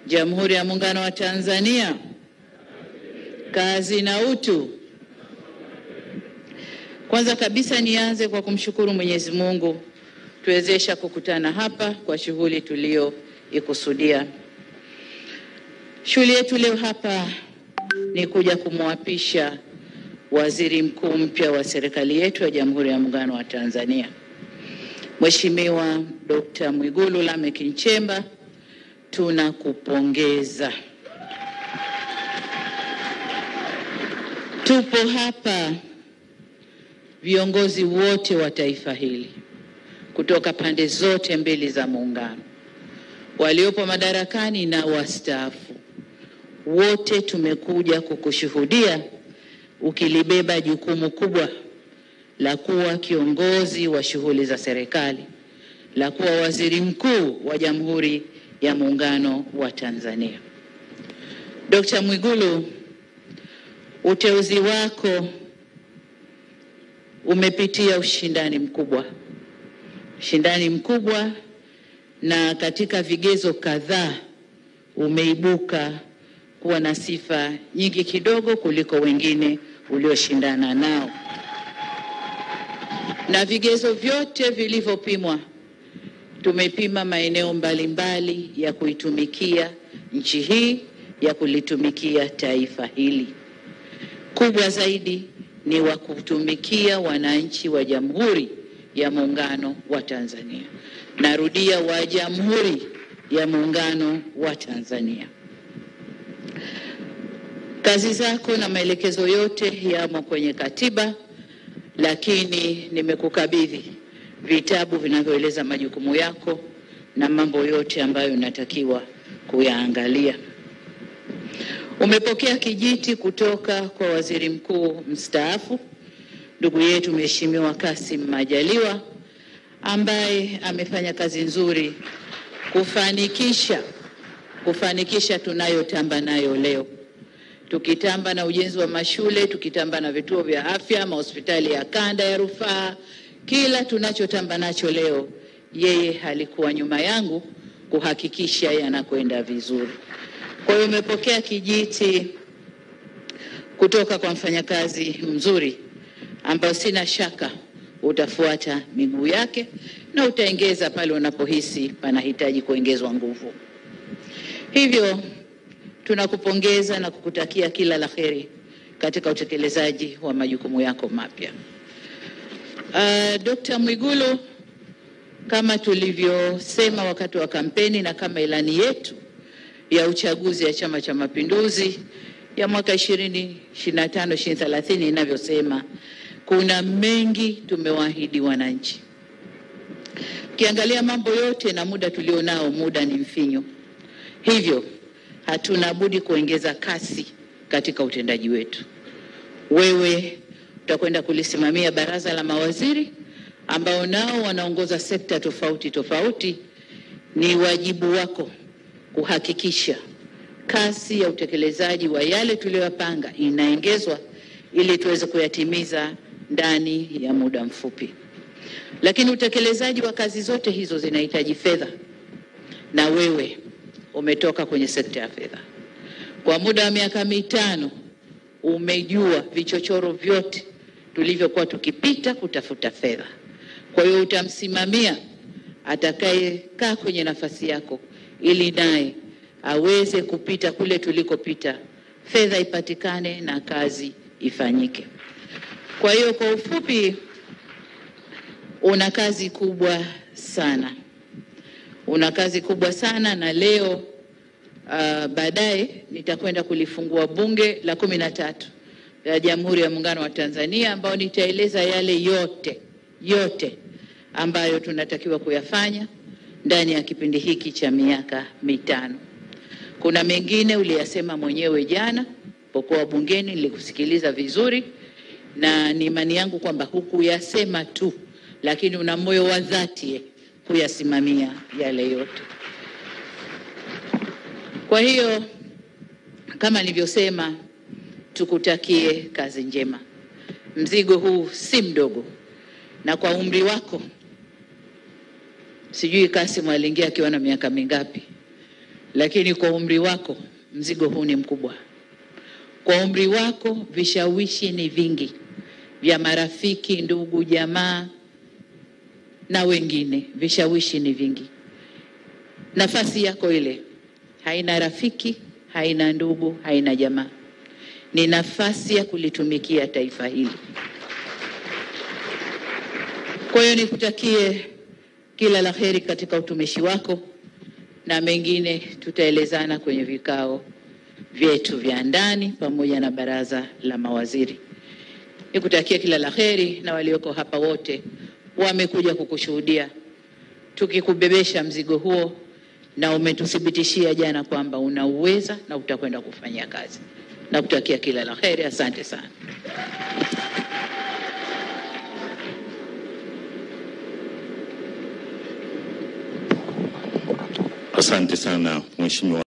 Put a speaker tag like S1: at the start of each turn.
S1: Jamhuri ya Muungano wa Tanzania. Kazi na utu. Kwanza kabisa nianze kwa kumshukuru Mwenyezi Mungu tuwezesha kukutana hapa kwa shughuli tulioikusudia. Shughuli yetu leo hapa ni kuja kumwapisha waziri mkuu mpya wa serikali yetu ya Jamhuri ya Muungano wa Tanzania, Mheshimiwa Dr. Mwigulu Lameck Nchemba. Tunakupongeza. Tupo hapa viongozi wote wa taifa hili kutoka pande zote mbili za muungano, waliopo madarakani na wastaafu. Wote tumekuja kukushuhudia ukilibeba jukumu kubwa la kuwa kiongozi wa shughuli za serikali, la kuwa waziri mkuu wa Jamhuri ya Muungano wa Tanzania. Dr. Mwigulu, uteuzi wako umepitia ushindani mkubwa, na katika vigezo kadhaa umeibuka kuwa na sifa nyingi kidogo kuliko wengine ulioshindana nao, na vigezo vyote vilivyopimwa, tumepima maeneo mbalimbali ya kuitumikia nchi hii, ya kulitumikia taifa hili. Kubwa zaidi ni wa kutumikia wananchi wa Jamhuri ya Muungano wa Tanzania. Narudia, wa Jamhuri ya Muungano wa Tanzania. Kazi zako na maelekezo yote yamo kwenye katiba, lakini nimekukabidhi vitabu vinavyoeleza majukumu yako na mambo yote ambayo unatakiwa kuyaangalia. Umepokea kijiti kutoka kwa waziri mkuu mstaafu ndugu yetu Mheshimiwa Kassim Majaliwa, ambaye amefanya kazi nzuri kufanikisha tunayotamba nayo leo. Tukitamba na ujenzi wa mashule, tukitamba na vituo vya afya, mahospitali ya kanda ya rufaa, kila tunachotamba nacho leo, yeye alikuwa nyuma yangu kuhakikisha yanakwenda vizuri. Kwa hiyo umepokea kijiti kutoka kwa mfanyakazi mzuri ambao sina shaka utafuata miguu yake na utaongeza pale unapohisi panahitaji kuongezwa nguvu. Hivyo tunakupongeza na kukutakia kila la kheri katika utekelezaji wa majukumu yako mapya. Dr. Mwigulu, kama tulivyosema wakati wa kampeni na kama ilani yetu ya uchaguzi ya Chama cha Mapinduzi ya mwaka 2025-2030 inavyosema, kuna mengi tumewaahidi wananchi. Ukiangalia mambo yote na muda tulionao, muda ni mfinyo. Hivyo hatuna budi kuongeza kasi katika utendaji wetu. Wewe utakwenda kulisimamia baraza la mawaziri ambao nao wanaongoza sekta tofauti. Ni wajibu wako kuhakikisha kasi ya utekelezaji wa yale tuliyopanga inaongezwa ili tuweze kuyatimiza ndani ya muda mfupi. Lakini utekelezaji wa kazi zote hizo zinahitaji fedha, na wewe umetoka kwenye sekta ya fedha. Kwa muda wa miaka 5 umejua vichochoro vyote tulivyokuwa tukipita kutafuta fedha. Kwa hiyo utamsimamia atakayekaa kwenye nafasi yako ili naye aweze kupita kule tulikopita, fedha ipatikane na kazi ifanyike. Kwa hiyo kwa ufupi, una kazi kubwa sana. Na leo baadaye nitakwenda kulifungua bunge la 13 la Jamhuri ya Muungano wa Tanzania, ambao nitaeleza yale yote ambayo tunatakiwa kuyafanya ndani ya kipindi hiki cha miaka 5. Kuna mengine uliyasema mwenyewe jana pokuwa bungeni, nilikusikiliza vizuri, na ni imani yangu kwamba hukuyasema tu, lakini una moyo wa dhati kuyasimamia yale yote. Kwa hiyo kama nilivyosema, tukutakie kazi njema. Mzigo huu si mdogo, na kwa umri wako, sijui Kassim aliingia akiwa na miaka mingapi, lakini kwa umri wako mzigo huu ni mkubwa. Kwa umri wako vishawishi ni vingi vya marafiki, ndugu, jamaa na wengine. Vishawishi ni vingi. Nafasi yako ile haina rafiki, haina ndugu, haina jamaa. Ni nafasi ya kulitumikia taifa hili. Kwa hiyo nikutakie kila la heri katika utumishi wako, na mengine tutaelezana kwenye vikao vyetu vya ndani pamoja na baraza la mawaziri. Nikutakie kila la heri, na walioko hapa wote wamekuja kukushuhudia tukikubebesha mzigo huo, na umetuthibitishia jana kwamba unauweza na utakwenda kufanya kazi. Nakutakia kila la heri. Asante sana.
S2: Asante sana Mheshimiwa.